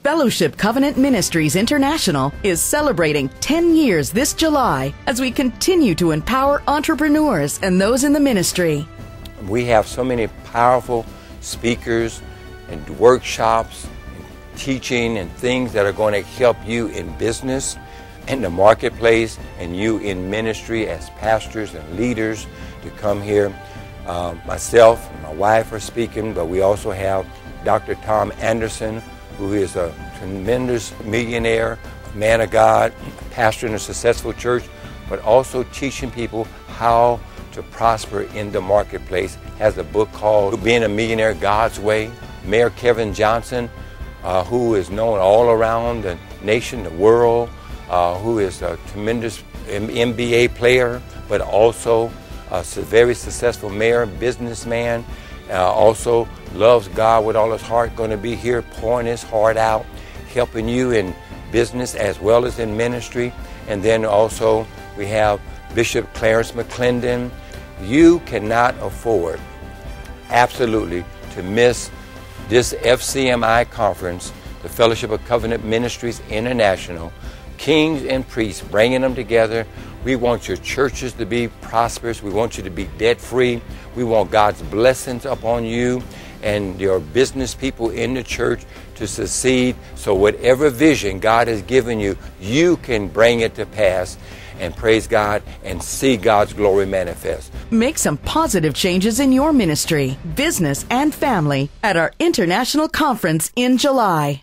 Fellowship Covenant Ministries International is celebrating 10 years this July as we continue to empower entrepreneurs and those in the ministry. We have so many powerful speakers and workshops and teaching and things that are going to help you in business, in the marketplace, and you in ministry as pastors and leaders to come here. Myself and my wife are speaking, but we also have Dr. Tom Anderson, who is a tremendous millionaire, a man of God, a pastor in a successful church, but also teaching people how to prosper in the marketplace. Has a book called Being a Millionaire God's Way. Mayor Kevin Johnson, who is known all around the nation, the world, who is a tremendous NBA player, but also a very successful mayor, businessman, also loves God with all his heart, going to be here pouring his heart out, helping you in business as well as in ministry. And then also we have Bishop Clarence McClendon. You cannot afford, absolutely, to miss this FCMI conference, the Fellowship of Covenant Ministries International. Kings and priests, bringing them together. We want your churches to be prosperous. We want you to be debt-free. We want God's blessings upon you and your business people in the church to succeed. So whatever vision God has given you, you can bring it to pass and praise God and see God's glory manifest. Make some positive changes in your ministry, business, and family at our international conference in July.